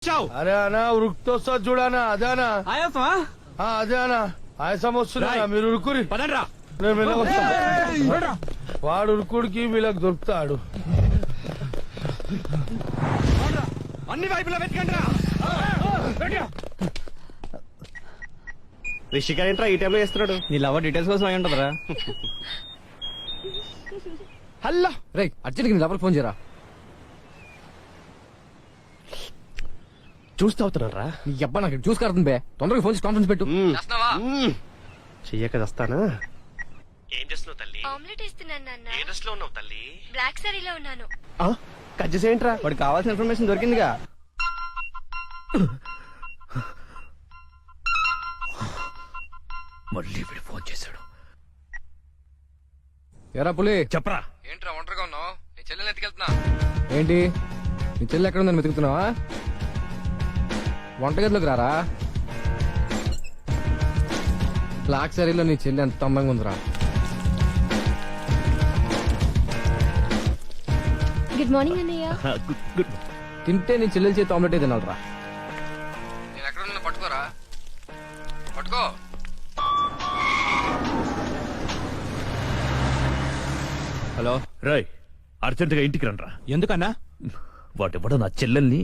అరే అన్నా ఉరుకుతో చూడనా అదే అనా ఆయాసమా? అదే అనా ఆయాసం వస్తున్నా మీరు ఉరుకురి పదండ్రా. నేను మెల్లగా వస్తా. వాడు ఉరుకుడికి వీళ్ళకి దొరుకుతాడు. అన్ని వైపులా వెతకండిరా. రిషిక ఏంట్రా ఈ టైంలో చేస్తున్నాడు? నీ లవర్ డీటెయిల్స్ కోసం అయి ఉంటదరా. హల్లో రే అర్జెంట్గా నీ లవర్ ఫోన్ చేయరా. చూస్తూ అవుతున్నారా? నీ అబ్బా నాకు చూసి కడుతుంది బే. తొందరగా ఫోన్ చేసి కాన్ఫరెన్స్ పెట్టు. చెయ్యక వస్తానా? ఏం చేస్తున్నావు తల్లి? ఆమ్లెట్ ఇస్తున్నాను నాన్న. ఏ డ్రెస్ లో ఉన్నావు తల్లి? బ్లాక్ సారీలో ఉన్నాను. కట్ చేసేయంట్రా. వాడికి కావాల్సిన ఇన్ఫర్మేషన్ దొరికిందిగా. మళ్ళీ వీడు ఫోన్ చేశాడు. ఎరా పులి చెప్పరా. ఏంట్రా ఒంటరిగా ఉన్నావు? నీ చెల్లెని ఎత్తుకెళ్తున్నా. ఏంటి నీ చెల్లి ఎక్కడ ఉందని వెతుకుతున్నావా? వంటగదిలోకి రారా. బ్లాక్ సారీలో నీ చెల్లి ఎంత అందంగా ఉందిరా. గుడ్ మార్నింగ్ అన్నయ్య. గుడ్. తింటే నీ చెల్లెల చేతి ఆమ్లెట్ తినాలరా. నేను ఎక్కడ ఉన్నా పట్టుకోరా. పట్టుకో. హలో, రాయ్ అర్జెంటుగా ఇంటికి రండ్రా. ఎందుకన్నా? వాడెవడో నా చెల్లెల్ని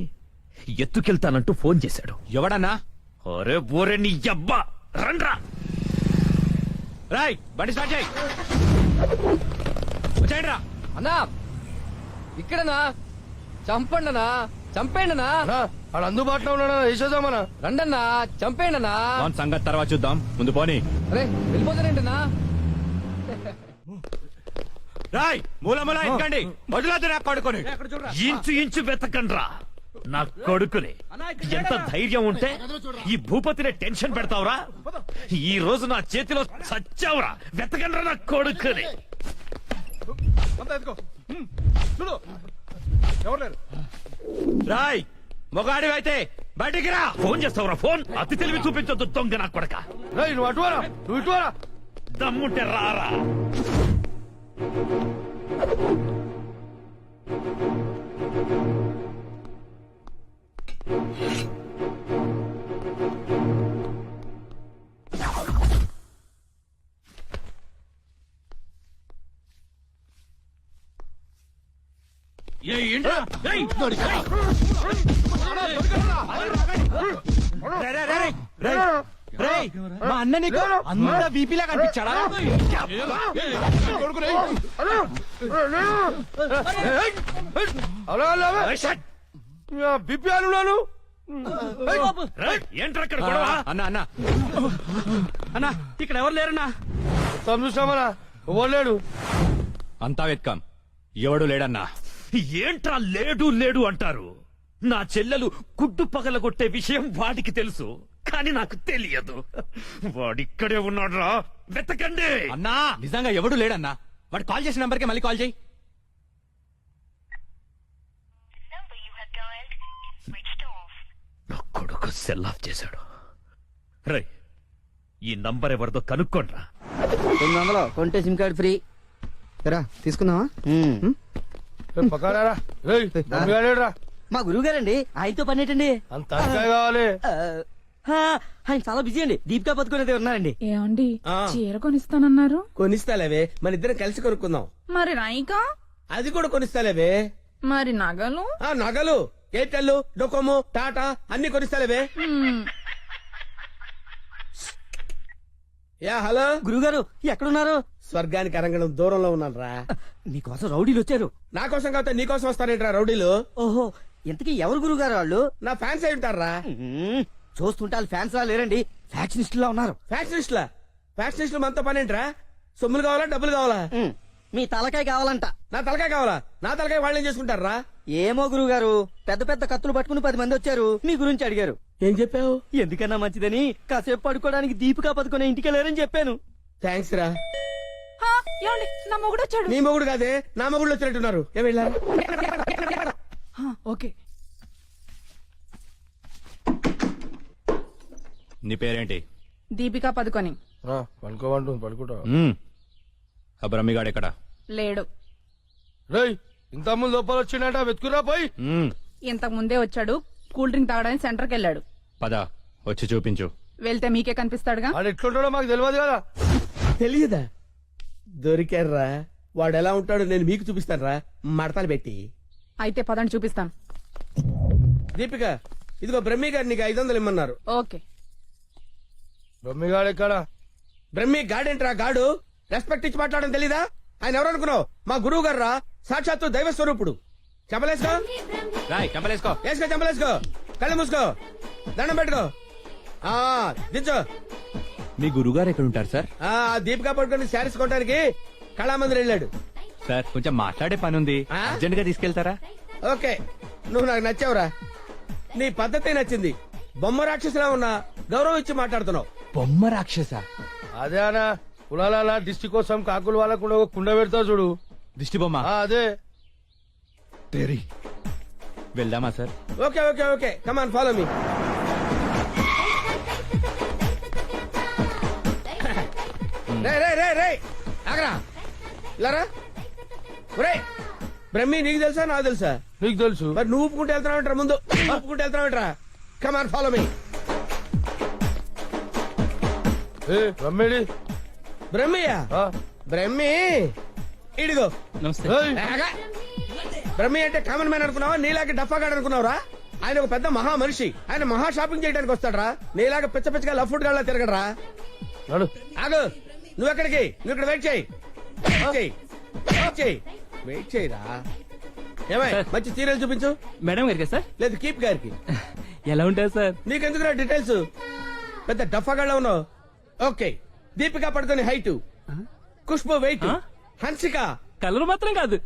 ఎత్తుకెళ్తానంటూ ఫోన్ చేశాడు. ఎవడన్నా? అరే బోరే నీ అబ్బా రండ్రా. రాయ్ బండి స్టార్ట్ చేయి. వచ్చేయండిరా. అన్నా ఇక్కడనా? చంపండనా, చంపేయండినా. వాడు అందుబాటులో ఉన్నాడా వేసేద్దామనా? రండన్నా, చంపేయండినా. వాన్ సంగతి తర్వాత చూద్దాం, ముందు పోనీ. అరే వెళ్ళిపోతారేంటన్నా? రాయ్ మూల మూల ఎక్కండి. వదిలేదు నా కొడుకుని. ఇంచు ఇంచు వెతకండ్రా నా కొడుకుని. ఎంత ధైర్యం ఉంటే ఈ భూపతిని టెన్షన్ పెడతావురా? ఈ రోజు నా చేతిలో చచ్చావురా. వెతకండ్రా నా కొడుకుని. రాయ్ మొగాడి అయితే బయటికి రా. ఫోన్ చేస్తావురా ఫోన్? అతి తెలివి చూపించొద్దు దొంగ నా కొడక. రేయ్ నువ్వు అటువారా, నువ్వు ఇటువారా. దమ్ముంటే రారా. మా అన్న నీకు అంత బీపీలా కనిపించాడా? బిపి అనున్నాను. ఏంట్రా అక్కడ గొడవ? అన్న అన్న అన్న ఇక్కడ ఎవరు లేరన్నా? చూసామనా ఇవ్వలేడు. అంతా వెతకాం, ఎవడు లేడన్నా. ఏంట్రా లేడు లేడు అంటారు? నా చెల్లెలు గుడ్డు పగలగొట్టే విషయం వాడికి తెలుసు, కానీ నాకు తెలియదు. వాడిక్కడే ఉన్నాడ్రా, వెతకండి. అన్నా నిజంగా ఎవడు లేడన్నా. వాడు కాల్ చేసిన నంబర్కే మళ్ళీ కాల్ చేయి. నా కొడుకు సెల్ ఆఫ్ చేశాడు. రై ఈ నంబర్ ఎవరిదో కనుక్కోండ్రా. 900 కొంటే సిమ్ కార్డ్ ఫ్రీ. తీసుకుందామా? పక్కడారా. రేయ్ మా గురువు గారండి, ఆయనతో పని ఏంటండి? అంత తలకాయ కావాలి. ఆయన చాలా బిజీ అండి. దీపికా పదుకునేది ఉన్నారండి. ఏమండి చీర కొనిస్తానన్నారు? కొనిస్తాలేవే, మన ఇద్దరం కలిసి కొనుక్కుందాం. మరి నాయికా? అది కూడా కొనిస్తాలేవే. మరి నగలు? నగలు ఎయిర్టెల్, డొకోమో, టాటా అన్ని కొనిస్తాలేవే. యా హలో గురుగారు ఎక్కడున్నారు? స్వర్గానికి అరంగడం దూరంలో ఉన్నాను రా. మీకోసం రౌడీలు వచ్చారు. నా కోసం కాకపోతే నీ కోసం వస్తారేంట్రా రౌడీలు? ఓహో, ఇంతకీ ఎవరు గురుగారు వాళ్ళు? నా ఫ్యాన్స్ అయి ఉంటారా? చూస్తుంటే వాళ్ళు ఫ్యాన్స్ లా లేరండి, ఫ్యాక్షనిస్టులా ఉన్నారు. ఫ్యాక్షనిస్టులా? ఫ్యాక్షనిస్టులు మనతో పని ఏంట్రా? సొమ్ములు కావాలా, డబ్బులు కావాలా? మీ తలకాయ కావాలంట. నా తలకాయ కావాలా? నా తలకాయ వాళ్ళు ఏం చేసుకుంటారా? ఏమో గురుగారు, పెద్ద పెద్ద కత్తులు పట్టుకుని 10 మంది వచ్చారు, మీ గురించి అడిగారు. ఏం చెప్పావు? ఎందుకన్నా మంచిదని కాసేపు పడుకోవడానికి దీపికా పదుకునే ఇంటికి వెళ్ళారని చెప్పాను. థ్యాంక్స్ రా. ఏమండి నా మొగుడు వచ్చాడు. నీ మొగుడు కాదే, నా మొగుడు వచ్చినట్టున్నారు. ఏం వెళ్ళారు? ఓకే. నీ పేరేంటి? దీపికా పదుకొని. పడుకోమంటుంది, పడుకుంటా. ఆ బ్రహ్మిగాడు ఎక్కడ? లేడు. రేయ్ ఇంత ముందు లోపల వచ్చిండట, వెతుకురా పోయి. ఇంతకు ముందే వచ్చాడు, కూల్ డ్రింక్ తాగడానికి సెంటర్కి వెళ్ళాడు. పద వచ్చి చూపించు. వెళ్తే మీకే కనిపిస్తాడుగా. వాడు ఎట్లుంటాడో మాకు తెలియదు కదా. తెలియదా? దొరికారా? వాడు ఎలా ఉంటాడో నేను మీకు చూపిస్తాను రా, మడతలు పెట్టి. అయితే పదండి చూపిస్తాను. దీపిక, ఇదిగో బ్రహ్మి గారు నీకు 500 ఇమ్మన్నారు. ఓకే. రమ్మిగాడు ఎక్కడ? బ్రహ్మి గాడేంట్రా గాడు? రెస్పెక్ట్ ఇచ్చి మాట్లాడడం తెలీదా? ఆయన ఎవరు అనుకున్నావు? మా గురువు గారు రా, సాక్షాత్తు దైవ స్వరూపుడు. చెప్పలేసుకో, రాయ్ కంపలేసుకో. వేసుకో, చంపలేసుకో, కళ్ళు మూసుకో, దండం పెట్టుకో. ఆ దించో. మీ గురుగారు ఎక్కడ ఉంటారు సార్? ఆ దీపిక పట్టుకుని శారీస్ కొనడానికి కళామందిర్ వెళ్ళాడు. సార్ కొంచెం మాట్లాడే పని ఉంది, ఆ? అర్జెంట్ గా తీసుకెళ్తారా? ఓకే, నువ్వు నాకు నచ్చావురా. నీ పద్ధతి నచ్చింది. బొమ్మ రాక్షసులా ఉన్నా గౌరవం ఇచ్చి మాట్లాడుతున్నావు. బొమ్మ రాక్షస? అదే అనా కులాల డిస్టిక్ కోసం కాకులు వాళ్ళకు కూడా ఒక కుండ పెడతావు చూడు. దిష్టి బొమ్మ? ఆ, అదే. తెరి. వెళ్దామా sir? Okay okay okay, come on follow me. రే రే రే రే ఆగరా, ఇలారా. రే బ్రహ్మి, నీకు తెలుసా నాకు తెలుసా? నీకు తెలుసు. మరి నువ్వు ఊపుకుంటూ వెళ్తున్నావు ముందు, ఊపుకుంటూ వెళ్తున్నావు. Come on follow me. ఏ రమ్మేడి. బ్రహ్మియా? ఆ, బ్రహ్మి ఇడిగో. నమస్తే. ఏయ్, ఆగా. బ్రహ్మి అంటే కామన్ మ్యాన్ అనుకున్నావా? నీలాగే డఫాగాడు అనుకున్నావురా? ఆయన ఒక పెద్ద మహా మనిషి. ఆయన మహా షాపింగ్ చేయడానికి వస్తాడరా. నీలాగా పిచ్చ పిచ్చగా లఫ్ ఫుడ్ గా తిరగడరా. నడు. ఆగు, నువ్వెక్కడికి? నువ్వు ఇక్కడ వెయిట్ చేయి. వెయిట్ చేయరా. ఏమై మంచి సీరియల్ చూపించు. మేడం గారికి సార్? లేదు కీప్ గారికి. ఎలా ఉంటారు సార్? నీకెందుకురా డీటెయిల్స్? పెద్ద డఫాగాళ్ళ ఉన్నావు. ఓకే, దీపిక పడుకొని height, Khushbu weight, Hansika colour మాత్రం కాదు,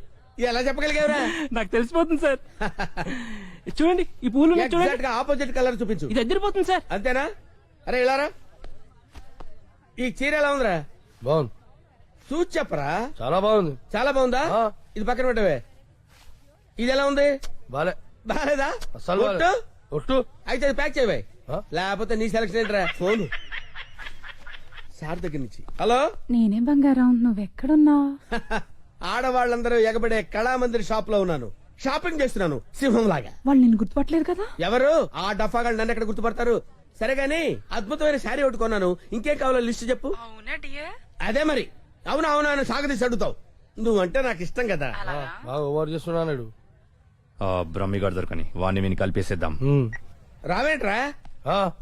ఎలా చెప్పగలిగావురా? నాకు తెలిసిపోతుంది సార్. చూడండి ఈ పూలు ఉన్నాయి చూడండి, ఎగ్జాక్ట్ గా ఆపోజిట్ కలర్ చూపించు. ఇది ఎదిరిపోతుంది సార్. అంతేనా? అరే ఇలారా. ఈ చీర ఎలా ఉందిరా? బాగుంది. చూసి చెప్పరా. చాలా బాగుంది. చాలా బాగుందా? ఆ. ఇది పక్కన పెట్టవే. ఇది ఎలా ఉంది? బాలే. బాలేదా? అసలు బాలే. ఒట్టు? ఒట్టు. అయితే అది ప్యాక్ చేయవే. ఆ? లేకపోతే నీ సెలక్షన్ ఏంట్రా? ఫోన్ సార్ దగ్గర నుంచి. హలో. నేనే బంగారం, నువ్వెక్కడున్నావు? ఆడవాళ్ళందరూ ఎగబడే కళామందిర్ షాప్ లో ఉన్నాను. షాపింగ్ చేస్తున్నాను సింహం లాగా. వాళ్ళు నిన్ను గుర్తుపట్టలేదు కదా? ఎవరు? ఆ డఫాగా నన్ను ఎక్కడ గుర్తుపడతారు? సరే గాని అద్భుతమైన శారీ ఒకటి కొన్నాను. ఇంకేం కావాలో లిస్ట్ చెప్పు. అదే మరి. అవునా అవునా అని సాగదీసి అడుగుతావు. నువ్వంటే నాకు ఇష్టం కదా. బాగా ఓవర్ చేస్తున్నాడు. బ్రహ్మిగాడు దొరకని వాడిని విని కలిపేసేద్దాం. రావేంట్రా?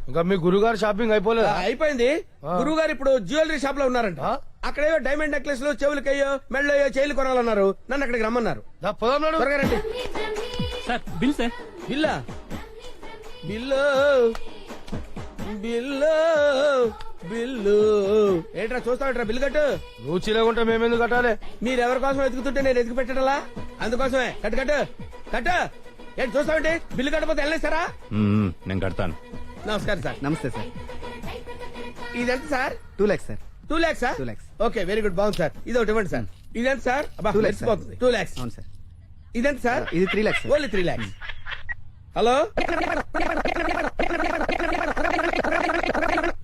ఇంకా మీ గురుగారు షాపింగ్ అయిపోలేదా? అయిపోయింది. గురువు గారు ఇప్పుడు జ్యువెలరీ షాప్ లో ఉన్నారంట. ఆ? అక్కడేవో డైమండ్ నెక్లెస్ లు, చెవులకయ్యో, మెళ్ళయో, చైలు కొనాలన్నారు. నన్ను అక్కడికి రమ్మన్నారు. పొదన్నాడు. త్వరగా రండి. Sir bill sir. బిల్లా? బిల్లు బిల్లు బిల్లు ఏంట్రా చూస్తావుట్రా? బిల్లు కట్టు. నువ్వు చిరగుంటే మేమెందుకు కట్టాలి? మీరెవరి కోసం వెతుకుతుంటే నేను ఎతికి పెట్టడలా? అందుకోసమే. కట్టు కట్టు కట్టు. ఏంటి చూస్తావంటే? బిల్లు కట్టపోతే వెళ్ళేస్తారా? నేను కడతాను. నమస్కారం సార్. నమస్తే సార్. ఇదెంత sir? 2 lakhs sir. 2 lakhs sir? 2 lakhs. Okay, very good, బాగుంది సార్. ఇది ఒకటి ఇవ్వండి సార్. ఇదెంత సార్? 2 lakhs sir. 2 lakhs. అవును సార్. ఇదెంత సార్? ఇది 3 lakhs sir. Only 3 lakhs. Hello.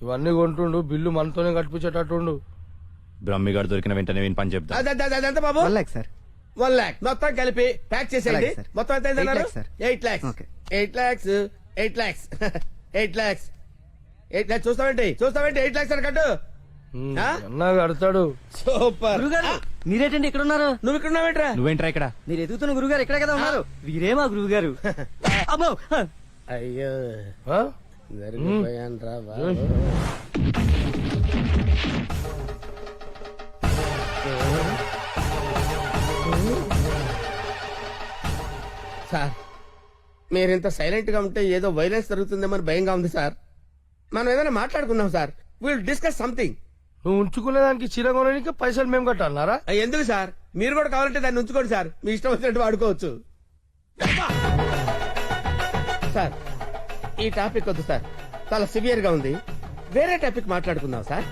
ఇవన్నీ కొంటుండు, బిల్లు మనతోనే కట్టించేటట్టుండు. బ్రహ్మిగాడు దొరికిన వెంటనే విని పని చెప్తా. అదంత బాబు? 1 lakh సార్. 1 lakh మొత్తం కలిపి ప్యాక్ చేసేయండి. అలాగే సార్. మొత్తం ఎంత 8 lakhs sir. 8 lakhs. Okay. 8 lakhs. 8 lakhs. 8 lakhs. 8 lakhs. చూస్తావేంటి 8 lakhs అని కట్టు. ఆ? అన్నా కడతాడు. సూపర్. గురుగారు మీరేటండి ఇక్కడ ఉన్నారు? నువ్వు ఇక్కడ ఉన్నావేంట్రా? నువ్వేంట్రా ఇక్కడ? మీరు ఎదుగుతున్న గురుగారు ఇక్కడే కదా ఉన్నారు. వీరే మా గురువు గారు. అమ్మో అయ్యో, ఆ? జరిగిపోయాను రా బాబు. సార్, మీరింత సైలెంట్ గా ఉంటే ఏదో వైలెన్స్ జరుగుతుందేమో అని భయంగా ఉంది సార్. మనం ఏదైనా మాట్లాడుకుందాం సార్. Will discuss something. నువ్వు ఉంచుకునే దానికి చీర కొనడానికి పైసలు మేము కట్టాలన్నారా? ఎందుకు సార్? మీరు కూడా కావాలంటే దాన్ని ఉంచుకోండి సార్. మీ ఇష్టం వచ్చినట్టు వాడుకోవచ్చు సార్. ఈ టాపిక్ వద్దు సార్, చాలా సివియర్ గా ఉంది. వేరే టాపిక్ మాట్లాడుకుందాం సార్.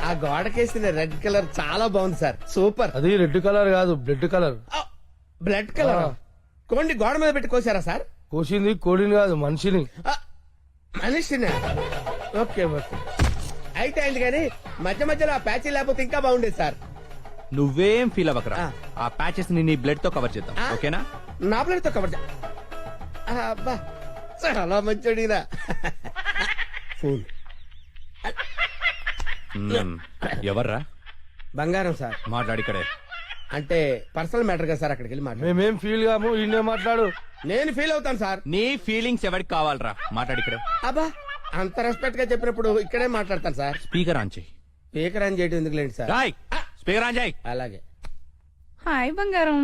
ఆ గోడకేసిన రెడ్ కలర్ చాలా బాగుంది సార్. సూపర్. అది రెడ్ కలర్ కాదు, బ్లడ్ కలర్. Blood colour. కోండి గోడ మీద పెట్టి కోసారా సార్? కోసింది కోడిని కాదు, మనిషిని. మనిషినా? ఓకే ఓకే, అయితే అయింది. కానీ మధ్య మధ్యలో ఆ ప్యాచీ లేకపోతే ఇంకా బాగుండేది సార్. నువ్వేం ఫీల్ అవ్వకరా. ఆ. ఆ ప్యాచెస్ ని నీ బ్లడ్ తో కవర్ చేద్దాం, ఆ? ఓకేనా? నా ప్లేట్ తో కవర్ అబ్బా చాలా మంచోడినా ఫోన్ ఎవర్రా బంగారం సార్. మాట్లాడిక్కడే. అంటే పర్సనల్ మ్యాటర్ కదా సార్, అక్కడికి వెళ్ళి మాట్లాడు. మేమేం ఫీల్ కాము ఈయనే మాట్లాడు. నేను ఫీల్ అవుతాను సార్. నీ ఫీలింగ్స్ ఎవరికి కావాలరా? మాట్లాడిక్కడే. అబ్బా అంత రెస్పెక్ట్ గా చెప్పినప్పుడు ఇక్కడే మాట్లాడతాను సార్. స్పీకర్ ఆన్ చేయి. స్పీకర్ అని చేయడం ఎందుకు లేండి సార్. రాయ్ స్పీకర్ ఆన్ చేయి. అలాగే. హాయ్ బంగారం